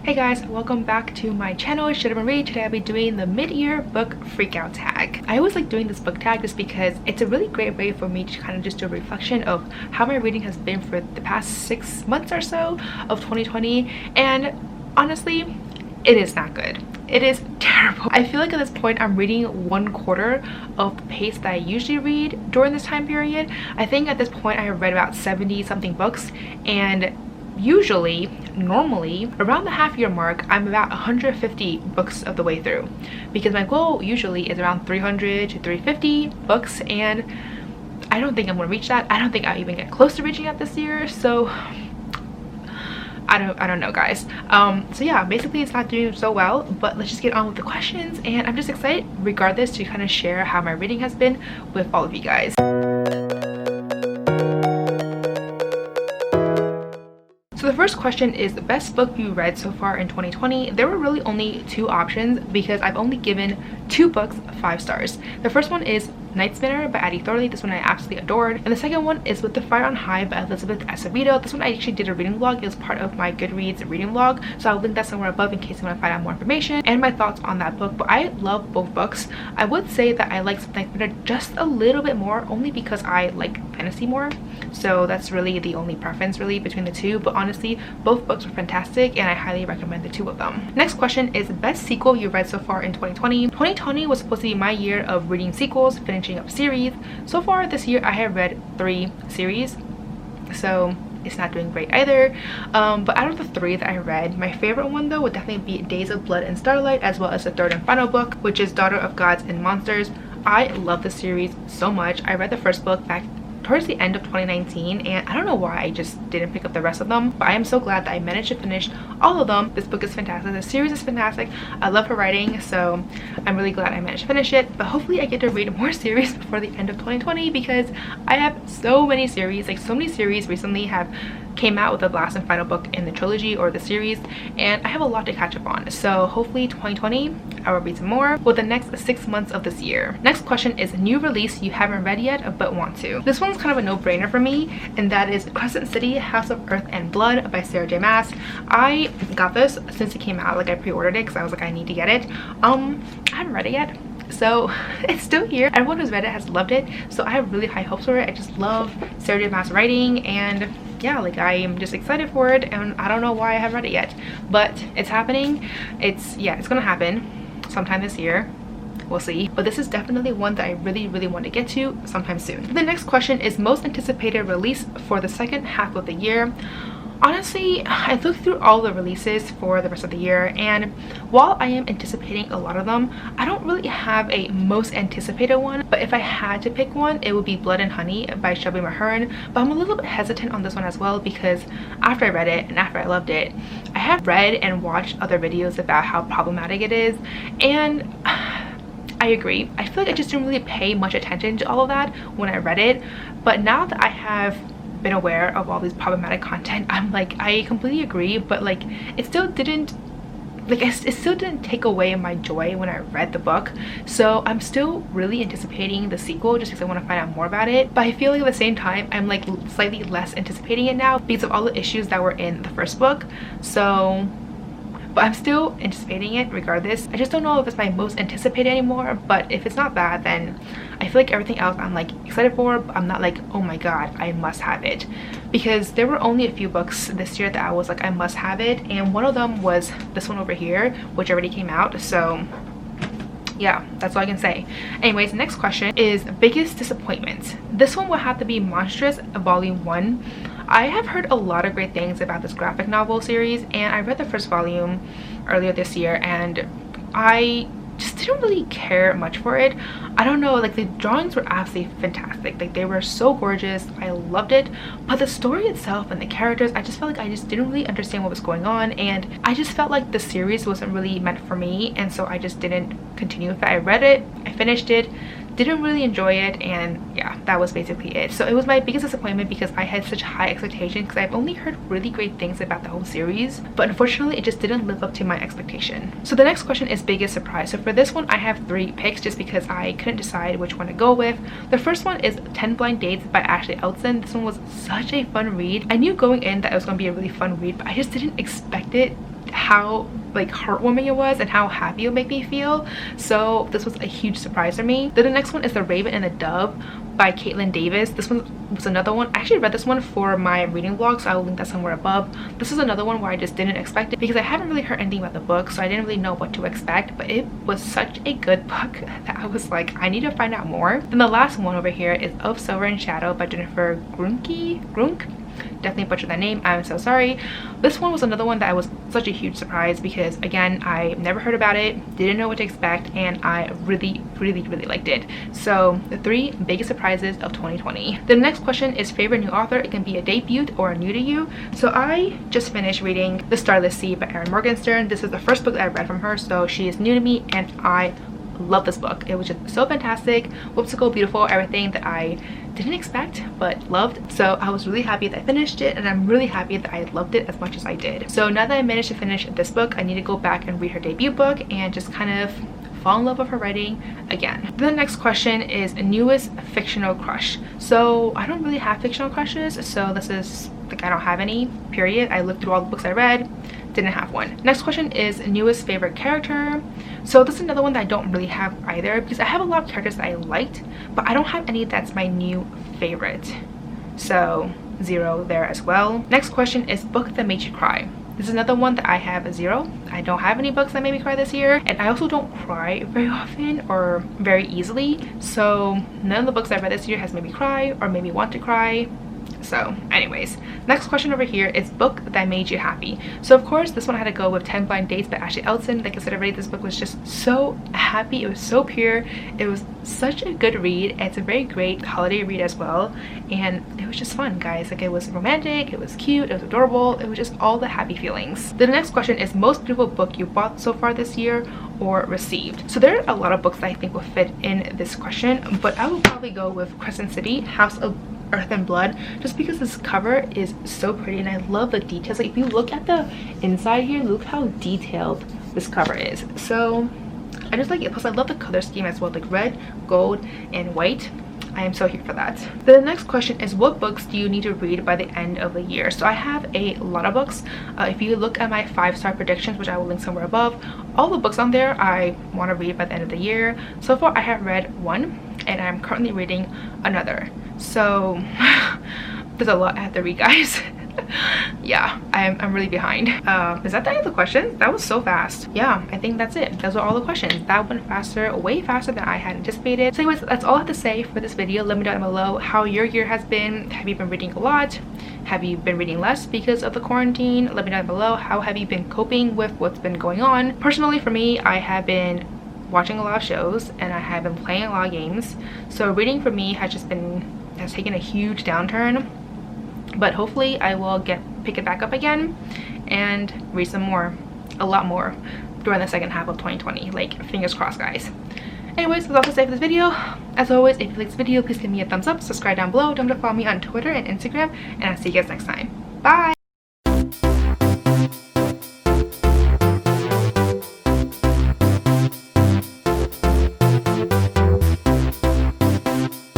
Hey guys, welcome back to my channel. Should have been read. Today I'll be doing the mid-year book freakout tag. I always like doing this book tag just because it's a really great way for me to kind of just do a reflection of how my reading has been for the past 6 months or so of 2020, and honestly it is not good. It is terrible. I feel like at this point I'm reading 1/4 of the pace that I usually read during this time period. I think at this point I have read about 70 something books, and normally around the half-year mark I'm about 150 books of the way through, because my goal usually is around 300 to 350 books, and I don't think I'm gonna reach that. I don't think I'll even get close to reaching that this year, so I don't know, guys. So yeah, basically it's not doing so well, but let's just get on with the questions, and I'm just excited regardless to kind of share how my reading has been with all of you guys. So the first question is the best book you read so far in 2020. There were really only 2 options because I've only given 2 books 5 stars. The first one is Night Spinner by Addie Thorley. This one I absolutely adored. And the second one is With the Fire on High by Elizabeth Acevedo. This one I actually did a reading vlog. It was part of my Goodreads reading vlog, so I'll link that somewhere above in case you want to find out more information and my thoughts on that book. But I love both books. I would say that I like Night Spinner just a little bit more, only because I like fantasy more, so that's really the only preference really between the 2. But honestly, both books were fantastic and I highly recommend the 2 of them. Next question is best sequel you read so far in 2020. 2020 was supposed to be my year of reading sequels, finishing up series. So far this year I have read 3 series, so it's not doing great either. But out of the 3 that I read, my favorite one though would definitely be Days of Blood and Starlight, as well as the third and final book, which is Daughter of Gods and Monsters. I love this series so much. I read the first book back towards the end of 2019, and I don't know why I just didn't pick up the rest of them, but I am so glad that I managed to finish all of them. This book is fantastic. The series is fantastic. I love her writing, so I'm really glad I managed to finish it. But hopefully I get to read more series before the end of 2020, because I have so many series, like so many series recently have came out with the last and final book in the trilogy or the series, and I have a lot to catch up on. So hopefully 2020 I will read some more with the next 6 months of this year. Next question is new release you haven't read yet but want to. This one's kind of a no-brainer for me, and that is Crescent City House of Earth and Blood by Sarah J Maas. I got this since it came out. Like, I pre-ordered it because I was like, I need to get it. I haven't read it yet, so it's still here. Everyone who's read it has loved it, so I have really high hopes for it. I just love Sarah J Maas writing, and yeah, like, I am just excited for it, and I don't know why I haven't read it yet, but it's happening. It's gonna happen sometime this year. We'll see, but this is definitely one that I really want to get to sometime soon. The next question is most anticipated release for the second half of the year. Honestly, I looked through all the releases for the rest of the year, and while I am anticipating a lot of them, I don't really have a most anticipated one. But if I had to pick one, it would be Blood and Honey by Shelby Mahern. But I'm a little bit hesitant on this one as well, because after I read it and after I loved it, I have read and watched other videos about how problematic it is, and I agree. I feel like I just didn't really pay much attention to all of that when I read it, but now that I have been aware of all these problematic content, I'm like, I completely agree, but like, it still didn't take away my joy when I read the book. So I'm still really anticipating the sequel just because I want to find out more about it, but I feel like at the same time I'm like slightly less anticipating it now because of all the issues that were in the first book. So but I'm still anticipating it regardless. I just don't know if it's my most anticipated anymore, but if it's not that, then I feel like everything else I'm like excited for, but I'm not like, oh my god, I must have it. Because there were only a few books this year that I was like, I must have it, and one of them was this one over here, which already came out, so yeah, that's all I can say. Anyways, next question is biggest disappointment. This one will have to be Monstrous Volume 1. I have heard a lot of great things about this graphic novel series, and I read the first volume earlier this year, and I just didn't really care much for it. I don't know, like, the drawings were absolutely fantastic. Like, they were so gorgeous. I loved it, but the story itself and the characters, I just felt like I just didn't really understand what was going on, and I just felt like the series wasn't really meant for me, and so I just didn't continue with it. I read it, I finished it, didn't really enjoy it, and yeah, that was basically it. So it was my biggest disappointment because I had such high expectations, because I've only heard really great things about the whole series, but unfortunately it just didn't live up to my expectation. So the next question is biggest surprise. So for this one I have 3 picks just because I couldn't decide which one to go with. The first one is 10 Blind Dates by Ashley Elson. This one was such a fun read. I knew going in that it was going to be a really fun read, but I just didn't expect it how like heartwarming it was and how happy it would make me feel. So this was a huge surprise for me. Then the next one is The Raven and the Dove by Caitlin Davis. This one was another one. I actually read this one for my reading vlog, so I will link that somewhere above. This is another one where I just didn't expect it because I haven't really heard anything about the book, so I didn't really know what to expect, but it was such a good book that I was like, I need to find out more. Then the last one over here is Of Silver and Shadow by Jennifer Grunk. Definitely butchered that name, I'm so sorry. This one was another one that was such a huge surprise because again, I never heard about it, didn't know what to expect, and I really liked it. So the 3 biggest surprises of 2020. The next question is favorite new author. It can be a debut or a new to you. So I just finished reading The Starless Sea by Erin Morgenstern. This is the first book that I read from her, so she is new to me and I love this book. It was just so fantastic, whimsical, beautiful, everything that I didn't expect but loved. So I was really happy that I finished it, and I'm really happy that I loved it as much as I did. So now that I managed to finish this book, I need to go back and read her debut book and just kind of fall in love with her writing again. The next question is newest fictional crush. So I don't really have fictional crushes, so this is like, I don't have any, period. I looked through all the books I read, didn't have one. Next question is newest favorite character. So this is another one that I don't really have either because I have a lot of characters that I liked, but I don't have any that's my new favorite. So 0 there as well. Next question is book that made you cry. This is another one that I have a 0. I don't have any books that made me cry this year, and I also don't cry very often or very easily, so none of the books I read this year has made me cry or made me want to cry. So anyways, next question over here is book that made you happy. So of course this one I had to go with 10 Blind Dates by Ashley Elson. Like I said already, this book was just so happy. It was so pure. It was such a good read. It's a very great holiday read as well, and it was just fun, guys. Like, it was romantic, it was cute, it was adorable, it was just all the happy feelings. The next question is most beautiful book you bought so far this year or received. So there are a lot of books that I think will fit in this question, but I will probably go with Crescent City, House of Earth and Blood, just because this cover is so pretty and I love the details. Like, if you look at the inside here, look how detailed this cover is. So I just like it. Plus I love the color scheme as well, like red, gold, and white. I am so here for that. The next question is what books do you need to read by the end of the year? So I have a lot of books. If you look at my 5-star predictions, which I will link somewhere above, all the books on there I want to read by the end of the year. So far I have read 1 and I'm currently reading another. So there's a lot I have to read, guys. Yeah, I'm really behind. Is that the end of the questions? That was so fast. Yeah, I think that's it. Those are all the questions. That went faster, way faster than I had anticipated. So anyways, that's all I have to say for this video. Let me know down below how your year has been. Have you been reading a lot? Have you been reading less because of the quarantine? Let me know down below how have you been coping with what's been going on. Personally, for me, I have been watching a lot of shows and I have been playing a lot of games. So reading for me has taken a huge downturn. But hopefully I will pick it back up again and read some more, a lot more, during the second half of 2020. Like, fingers crossed, guys. Anyways, that's all to say for this video. As always, if you like this video, please give me a thumbs up, subscribe down below, don't forget to follow me on Twitter and Instagram, and I'll see you guys next time. Bye!